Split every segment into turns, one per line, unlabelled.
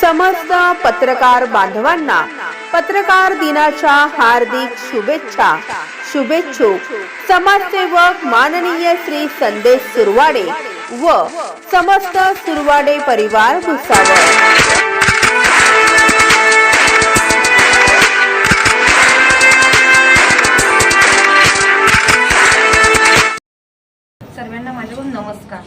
समस्त पत्रकार बांधवांना पत्रकार दिनाच्या हार्दिक शुभेच्छा। शुभेच्छुक समाजसेवक माननीय श्री संदेश सुरवाडे व समस्त सुरवाडे परिवार भुसावळ।
सर्वांना माझ्याकडून नमस्कार।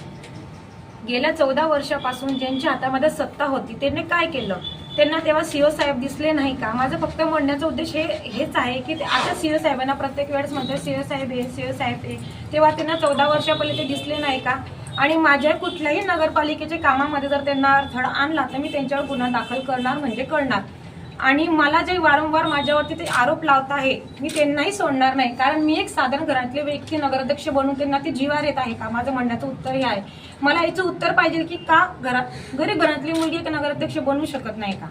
गेल्या 14 वर्षापासून ज्यांच्या हातामध्ये सत्ता होती त्यांनी काय केलं? त्यांना तेव्हा सीओ साहेब दिसले नाही का? माझं फक्त म्हणण्याचा उद्देश हेच आहे की आता सीओ साहेबांना प्रत्येक वेळेस म्हणतात सीओ साहेब हे सीओ साहेब हे, तेव्हा त्यांना 14 वर्षापहिले ते दिसले नाही का? आणि माझ्या कुठल्याही नगरपालिकेच्या कामामध्ये जर त्यांना अडथळा आणला तर मी त्यांच्यावर गुन्हा दाखल करणार म्हणजे करणार। आणि मला जे वारंवार माझ्यावरती ते आरोप लावत आहे मी त्यांनाही सोडणार नाही, कारण मी एक साधारण घरातले व्यक्ती नगराध्यक्ष बनून त्यांना ती जीवार येत आहे का? माझं म्हणण्याचं उत्तर हे आहे। मला याचं उत्तर पाहिजे की का गरीब घरातली मुलगी एक नगराध्यक्ष बनवू शकत नाही का?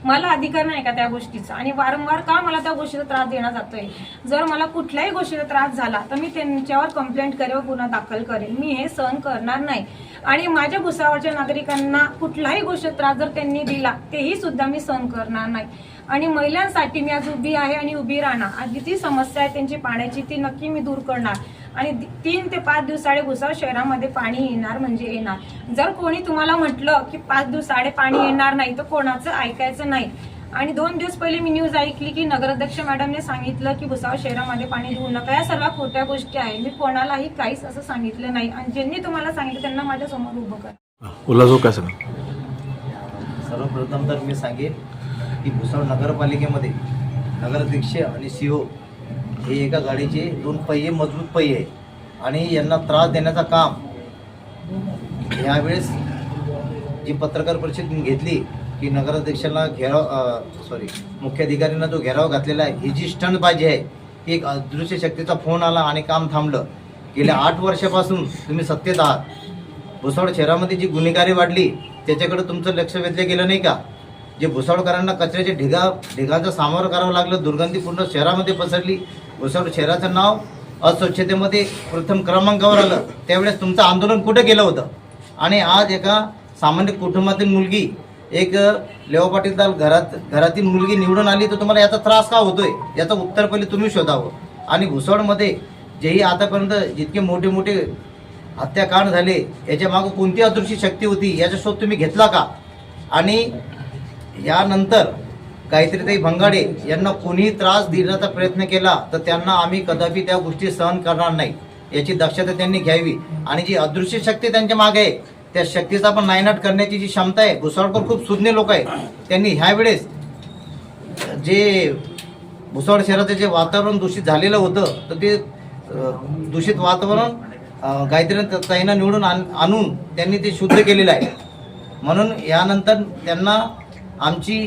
मला अधिकार नाही का त्या गोष्टीचा? आणि वारंवार का मला त्या गोष्टीचा त्रास देण्यात जातोय? जर मला कुठल्याही गोष्टीचा त्रास झाला तर मी त्यांच्यावर कंप्लेंट करेन, गुन्हा दाखल करेन। मी हे सहन करणार नाही। आणि माझ्या भुसावळच्या नागरिकांना कुठलाही गोष्टीचा त्रास जर त्यांनी दिला तेही सुद्धा मी सहन करणार नाही। आणि महिलांसाठी मी आज उभी आहे आणि उभी राहणार। आज जी समस्या आहे त्यांची पाण्याची ती नक्की मी दूर करणार। आणि 3 ते 5 दिवसाआड भुसावळ शहरामध्ये पाणी येणार म्हणजे येणार। जर कोणी तुम्हाला म्हटलं की 5 दिवसाआड पाणी येणार नाही तर कोणाचं ऐकायचं नाही। आणि 2 दिवस पहिले मी न्यूज ऐकली की नगराध्यक्ष मॅडमने सांगितलं की भुसावळ शहरामध्ये पाणी देऊ नका। या सर्व खोट्या गोष्टी आहे। मी कोणालाही काहीच असं सांगितलं नाही आणि ज्यांनी तुम्हाला सांगितलं त्यांना माझ्या समोर उभं करा।
उल्हास काय सांगा?
सर्वप्रथम तर मी सांगेन की भुसावळ नगरपालिकेमध्ये नगराध्यक्ष आणि सीओ हे एका गाडीचे 2 पहिये मजबूत पहिये आहे आणि यांना त्रास देण्याचं काम यावेळेस जी पत्रकार परिषद घेतली की नगराध्यक्षाला मुख्य अधिकाऱ्यांना जो घेराव घातलेला आहे ही जी स्टंटबाजी आहे की एक अदृश्य शक्तीचा फोन आला आणि काम थांबलं। गेल्या 8 वर्षापासून तुम्ही सत्तेत आहात। भुसावळ शहरामध्ये जी गुन्हेगारी वाढली त्याच्याकडे तुमचं लक्ष वेधलं गेलं नाही का? जे भुसावळकरांना कचऱ्याचे ढिगाचं सामोरं करावं लागलं, दुर्गंधी पूर्ण शहरामध्ये पसरली, भुसावळ शहराचं नाव अस्वच्छतेमध्ये प्रथम क्रमांकावर आलं, त्यावेळेस तुमचं आंदोलन कुठं गेलं होतं? आणि आज एका सामान्य कुटुंबातील मुलगी एक लेवा पाटील घरातील मुलगी निवडून आली तर तुम्हाला याचा त्रास का होतोय याचं उत्तर पहिले तुम्ही शोधावं। आणि भुसावळमध्ये जेही आतापर्यंत जितके मोठे मोठे हत्याकांड झाले याच्या मागं कोणती अदृश्य शक्ती होती याचा शोध तुम्ही घेतला का? आणि यानंतर काहीतरी ते भंगाडे यांना कोणीही त्रास देण्याचा प्रयत्न केला तर त्यांना आम्ही कदापि त्या गोष्टी सहन करणार नाही, याची दक्षता त्यांनी घ्यावी। आणि जी अदृश्य शक्ती त्यांच्या मागे आहे त्या शक्तीचा पण नायनाट करण्याची जी क्षमता आहे, भुसावळकर खूप सुज्ञ लोक आहेत, त्यांनी ह्या वेळेस जे भुसावळ शहराचं जे वातावरण दूषित झालेलं होतं तर ते दूषित वातावरण गायत्री ताईंना निवडून आणून त्यांनी ते शुद्ध केलेलं आहे। म्हणून यानंतर त्यांना आमची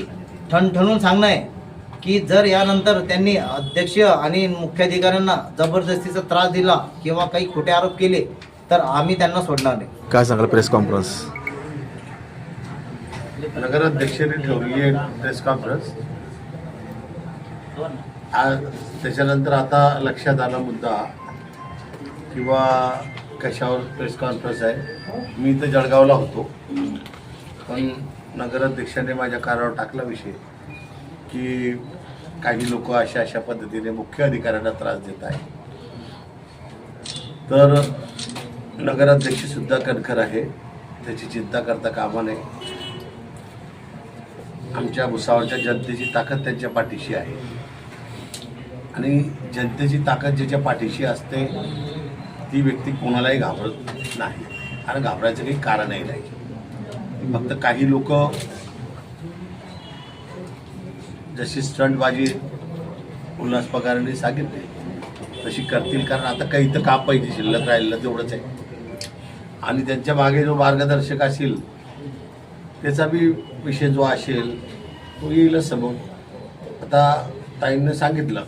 ठणठणून सांगणं आहे की जर यानंतर त्यांनी अध्यक्ष आणि मुख्याधिकाऱ्यांना जबरदस्तीचा त्रास दिला किंवा काही खोटे आरोप केले तर आम्ही त्यांना सोडणार नाही।
काय सांगाल प्रेस कॉन्फरन्स?
नगराध्यक्षांनी ठेवली आहे प्रेस कॉन्फरन्स। त्याच्यानंतर आता लक्षात आला मुद्दा किंवा कशावर प्रेस कॉन्फरन्स आहे। मी तर जळगावला होतो पण नगराध्यक्षांनी माझ्या कानावर टाकला विषय की काही लोक अशा पद्धतीने मुख्य अधिकाऱ्यांना त्रास देत आहे। तर नगराध्यक्ष सुद्धा कणखर आहे, त्याची चिंता करता कामा नये। आमच्या भुसावळच्या जनतेची ताकद त्यांच्या पाठीशी आहे आणि जनतेची ताकद ज्याच्या पाठीशी असते ती व्यक्ती कोणालाही घाबरत नाही आणि घाबरायचं काही कारणही नाही। फक्त काही लोक जशी स्टंटबाजी उल्हास पगारांनी सांगितली तशी करतील, कारण आता काही इथं काम पाहिजे, शिल्लक राहिलेलं तेवढंच आहे। आणि त्यांच्या मागे जो मार्गदर्शक असेल त्याचा बी विषय जो असेल तो येईलच समोर। आता ताईंनी सांगितलं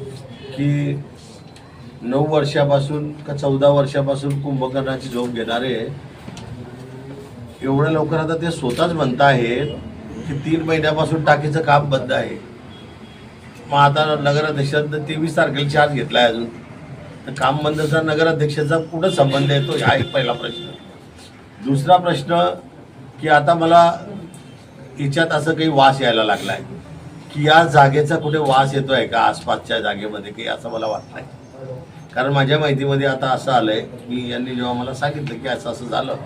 की 9 वर्षापासून का 14 वर्षापासून कुंभकर्णाची झोप घेणारे एवढ्या लवकर आता ते स्वतःच म्हणत आहेत की 3 महिन्यापासून टाकीचं काम बंद आहे। मग आता नगराध्यक्षांना 23 तारखेला चार्ज घेतलाय, अजून तर काम बंदचा नगराध्यक्षाचा कुठं संबंध येतो हा एक पहिला प्रश्न। दुसरा प्रश्न की आता मला हिच्यात असं काही वास यायला लागलाय की या जागेचा कुठे वास येतोय का आसपासच्या जागेमध्ये की असं मला वाटतंय. कारण माझ्या माहितीमध्ये आता असं आलंय की यांनी जेव्हा मला सांगितलं की असं असं झालं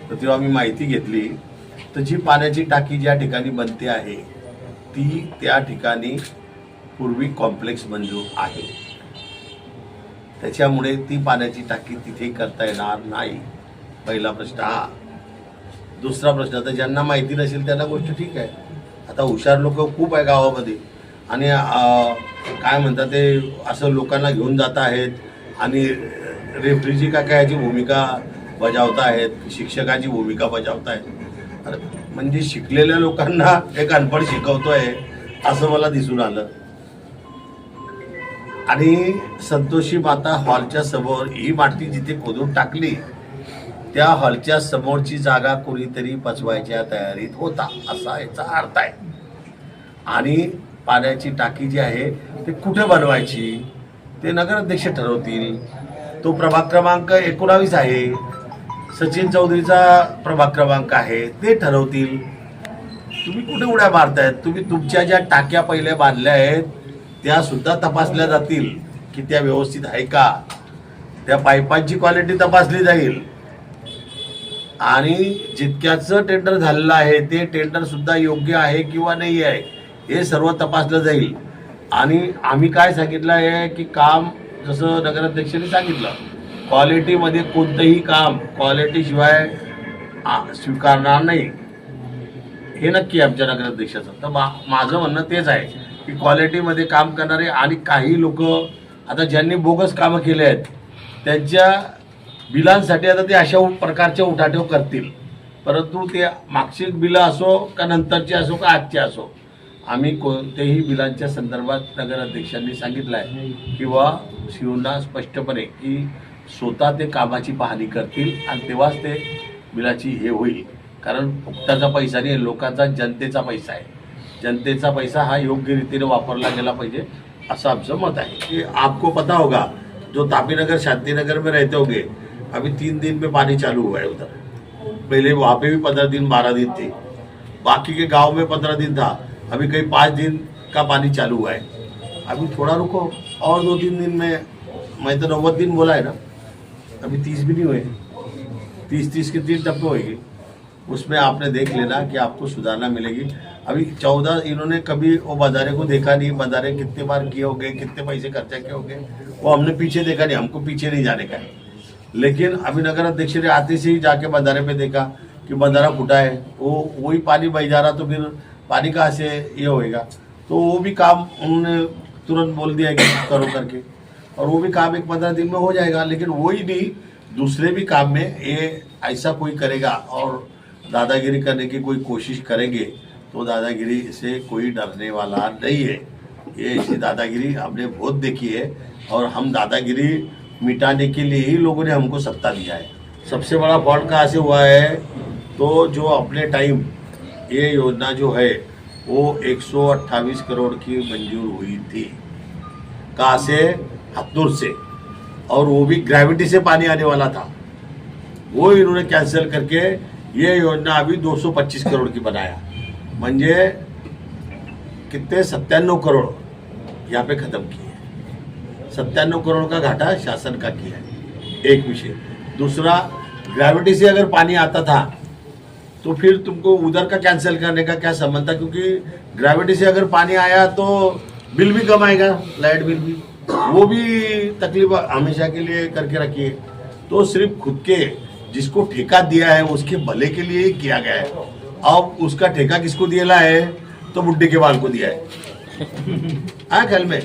तर तेव्हा मी माहिती घेतली तर जी पाण्याची टाकी ज्या ठिकाणी बनते आहे ती त्या ठिकाणी पूर्वी कॉम्प्लेक्स मंजूर आहे, त्याच्यामुळे ती पाण्याची टाकी तिथे करता येणार नाही. पहिला प्रश्न हा. दुसरा प्रश्न, आता ज्यांना माहिती नसेल त्यांना गोष्ट ठीक आहे, आता हुशार लोक खूप आहे गावामध्ये आणि काय म्हणतात ते असं लोकांना घेऊन जात आहेत आणि रेफ्रीची काकाची भूमिका बजावत आहेत, शिक्षकाची भूमिका बजावत आहेत. अरे म्हणजे शिकलेल्या लोकांना एक अनपढ शिकवतोय असं मला दिसून आलं. आणि संतोषी माता हॉलच्या समोर ही माती जिथे खोदून टाकली त्या हॉलच्या समोरची जागा कोणीतरी पचवायच्या तयारीत होता असा याचा अर्थ आहे. आणि पाण्याची टाकी जी आहे ते कुठे बनवायची ते नगराध्यक्ष ठरवतील. तो प्रभाग क्रमांक 19 आहे, सचिन चौधरीचा प्रभाग क्रमांक आहे, ते ठरवतील. तुम्ही कुठे उड्या मारतायत? तुम्ही तुमच्या ज्या टाक्या पहिल्या बांधल्या आहेत त्या सुद्धा तपासल्या जातील की त्या व्यवस्थित आहे का, त्या पाईपांची क्वालिटी तपासली जाईल आणि जितक्याचं टेंडर झालेलं आहे ते टेंडर सुद्धा योग्य आहे किंवा नाही आहे हे सर्व तपासलं जाईल. आणि आम्ही काय सांगितलं आहे की काम जसं नगराध्यक्षांनी सांगितलं क्वालिटीमध्ये कोणतंही काम क्वालिटीशिवाय स्वीकारणार नाही हे नक्की आमच्या नगराध्यक्षाचं. तर माझं म्हणणं तेच आहे की क्वालिटीमध्ये काम करणारे आणि काही लोक आता ज्यांनी बोगस कामं केले आहेत त्यांच्या बिलांसाठी आता ते अशा प्रकारच्या उठाठेव करतील, परंतु ते मागची बिलं असो का नंतरची असो का आजची असो आम्ही कोणत्याही बिलांच्या संदर्भात नगराध्यक्षांनी सांगितलं आहे किंवा शिवना स्पष्टपणे की स्वतः ते कामाची पाहणी करतील आणि तेव्हाच ते बिलाची हे होईल. कारण फुकटाचा पैसा नाही, लोकांचा जनतेचा पैसा आहे. जनतेचा पैसा हा योग्य रीतीने वापरला गेला पाहिजे असं आमचं मत आहे. कि आपको पता होगा जो तापीनगर शांतिनगर में रहते होंगे अभी 3 दिन में पानी चालू हुआ है उधर. पहले वहाँ पे भी 15 दिन 12 दिन थे, बाकी के गांव में 15 दिन था, अभी कहीं 5 दिन का पानी चालू हुआ है. अभी थोड़ा रुको और 2-3 दिन में, मैं तो 90 दिन बोला है ना, अभी 30 भी नहीं हुए, 30 के 3 टप्पे होंगे. उसमें आपने देख लेना कि आपको सुधारना मिलेगी. अभी 14 इन्होंने कभी वो बंधारे को देखा नहीं, बंधारे कितने बार किए होंगे, कितने पैसे खर्चा किए होंगे वो हमने पीछे देखा नहीं, हमको पीछे नहीं जाने का है. लेकिन अभी नगर अध्यक्ष ने आते से ही जाके बंधारे पे देखा कि बंधारा फूटा है, वो वही पानी बह जा रहा, तो फिर पानी कहाँ से ये होएगा. तो वो भी काम उन्होंने तुरंत बोल दिया कि करो करके, और वो भी काम 1-15 दिन में हो जाएगा. लेकिन वही नहीं, दूसरे भी काम में ये ऐसा कोई करेगा और दादागिरी करने की कोई कोशिश करेंगे तो दादागिरी से कोई डरने वाला नहीं है. ये ऐसी दादागिरी हमने बहुत देखी है और हम दादागिरी मिटाने के लिए ही लोगों ने हमको सत्ता दिया है. सबसे बड़ा फॉल्ट कहाँ से हुआ है तो जो अपने टाइम ये योजना जो है वो 128 करोड़ की मंजूर हुई थी. कहाँ से? हथनूर से, और वो भी ग्रेविटी से पानी आने वाला था, वो इन्होंने कैंसिल करके ये योजना अभी 225 करोड़ की बनाया. म्हणजे कितने 97 करोड़ यहाँ पे खत्म किए. 97 करोड़ का घाटा शासन का किया है. एक विषय. दूसरा, ग्रेविटी से अगर पानी आता था तो फिर तुमको उधर का कैंसिल करने का क्या संबंध था, क्योंकि ग्रेविटी से अगर पानी आया तो बिल भी कम आएगा, लाइट बिल भी, वो भी तकलीफ हमेशा के लिए करके रखिए. तो सिर्फ खुद के जिसको ठेका दिया है उसके भले के लिए ही किया गया है. अब उसका ठेका किसको दिया है तो बुड्ढी के बाल को दिया है हाँ ख्याल में.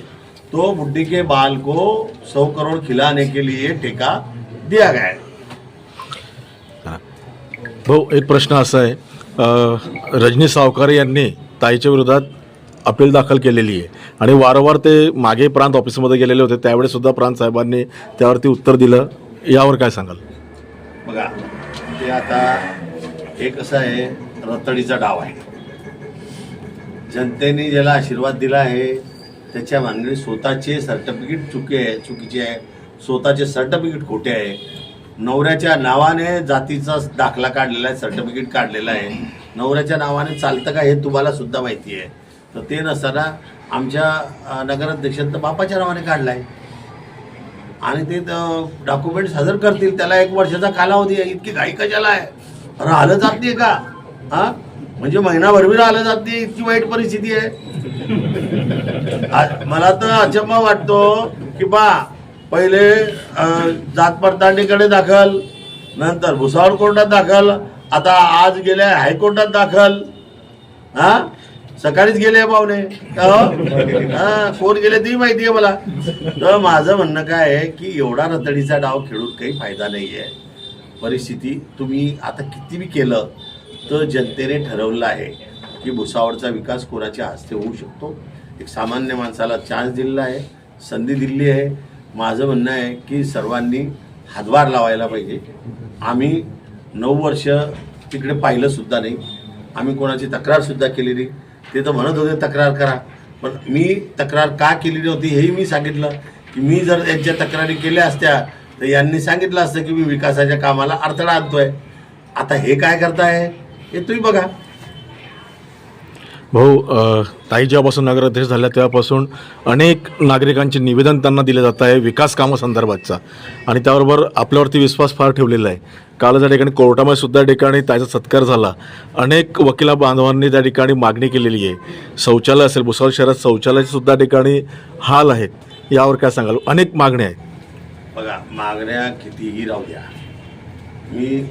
तो बुड्ढी के बाल को 100 करोड़ खिलाने के लिए ठेका दिया गया है.
भाऊ, एक प्रश्न असा आहे, रजनी सावकारे यांनी ताईच्या विरोधात अपील दाखल केलेली आहे आणि वारंवार ते मागे प्रांत ऑफिसमध्ये गेलेले होते, त्यावेळेस सुद्धा प्रांत साहेबांनी त्यावरती उत्तर दिलं. यावर काय सांगाल?
बघा, ते आता एक असं आहे, रतडीचा डाव आहे. जनतेने ज्याला आशीर्वाद दिला आहे त्याच्या मागणी स्वतःचे सर्टिफिकेट चुकीचे आहे, स्वतःचे सर्टिफिकेट खोटे आहे, नवऱ्याच्या नावाने जातीचा दाखला काढलेला आहे, सर्टिफिकेट काढलेला आहे, नवऱ्याच्या नावाने चालतं का हे तुम्हाला सुद्धा माहिती आहे. तर ते नसताना आमच्या नगराध्यक्षांचं बापाच्या नावाने काढलाय आणि ते डॉक्युमेंट्स हजर करतील. त्याला 1 वर्षाचा कालावधी आहे. इतकी घाई कशाला आहे? राहिलं जात नाही का? हा, म्हणजे महिनाभर बी राहिलं जात नाही, इतकी वाईट परिस्थिती आहे. मला तर अचंबा वाटतो की पहिले जात पडताळणीकडे दाखल, नंतर भुसावळ कोर्टात दाखल, आता आज गेल्या हायकोर्टात दाखल. हा, सकाळीच गेले पाहुणे. कोण गेले ती माहिती आहे मला. तर माझं म्हणणं काय आहे की एवढा रतडीचा डाव खेळून काही फायदा नाही आहे. परिस्थिती तुम्ही आता किती बी केलं तर जनतेने ठरवलं आहे की भुसावळचा विकास कोणाच्या हस्ते होऊ शकतो. एक सामान्य माणसाला चान्स दिलेला आहे, संधी दिली आहे. माझं म्हणणं आहे की सर्वांनी हातभार लावायला पाहिजे. आम्ही 9 वर्ष तिकडे पाहिलं सुद्धा नाही, आम्ही कोणाची तक्रार सुद्धा केली नाही. ते तर म्हणत होते तक्रार करा, पण मी तक्रार का केली नव्हती हेही मी सांगितलं की मी जर यांच्या तक्रारी केल्या असत्या तर यांनी सांगितलं असतं की मी विकासाच्या कामाला अडथळा आणतोय. आता हे काय करताय हे तुम्ही बघा.
भाऊ, ताई जेव्हापासून नगराध्यक्ष झाल्या तेव्हापासून अनेक नागरिकांचे निवेदन त्यांना दिले जात आहे विकास कामासंदर्भातचा, आणि त्याबरोबर आपल्यावरती विश्वास फार ठेवलेला आहे. काल त्या ठिकाणी कोर्टामध्ये सुद्धा ठिकाणी त्याचा सत्कार झाला. अनेक वकिला बांधवांनी त्या ठिकाणी मागणी केलेली आहे. शौचालय असेल, भुसावळ शहरात शौचालयाचे सुद्धा ठिकाणी हाल आहेत. यावर काय सांगाल? अनेक मागण्या आहेत.
बघा, मागण्या कितीही राहू द्या, मी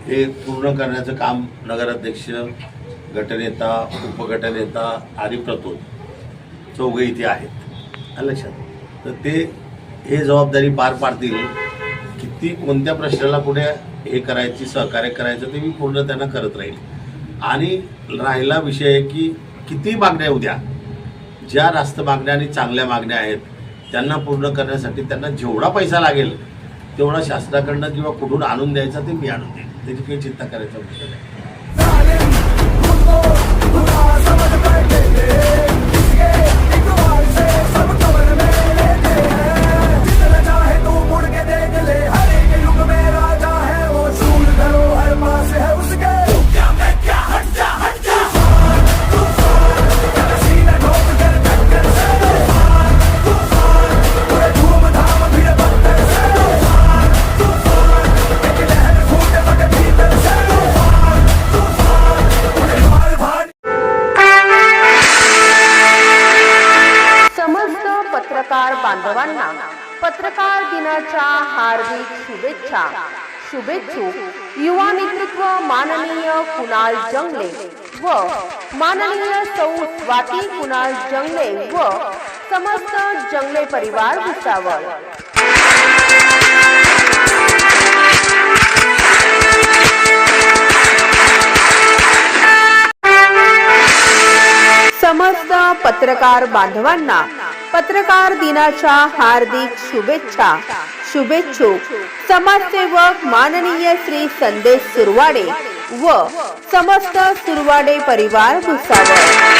हे पूर्ण करण्याचं काम नगराध्यक्ष, गटनेता, उपगटनेता आणि प्रतोद चौघे इथे आहेत लक्षात. तर ते हे जबाबदारी पार पाडतील. किती कोणत्या प्रश्नाला पुढे हे करायची, सहकार्य करायचं ते मी पूर्ण त्यांना करत राहील. आणि राहिला विषय की किती मागण्या उद्या, ज्या रास्त मागण्या आणि चांगल्या मागण्या आहेत त्यांना पूर्ण करण्यासाठी त्यांना जेवढा पैसा लागेल तेवढा शासनाकडनं किंवा कुठून आणून द्यायचा ते मी आणून देईन. त्याची काही चिंता करायचा विषय नाही.
पत्रकार बांधवांना पत्रकार दिनाच्या हार्दिक शुभेच्छा. शुभेच्छुक युवा नेतृत्व माननीय कुणाल जंगले व माननीय सौ स्वाती कुणाल जंगले व समस्त जंगले परिवार भुसावळ. समस्त पत्रकार बांधवांना पत्रकार दिनाच्या हार्दिक शुभेच्छा. शुभेच्छुक समाजसेवक माननीय श्री संदेश सुरवाडे व समस्त सुरवाडे परिवार Bhusawal.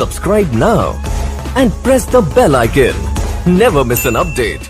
Subscribe now and press the bell icon. Never miss an update.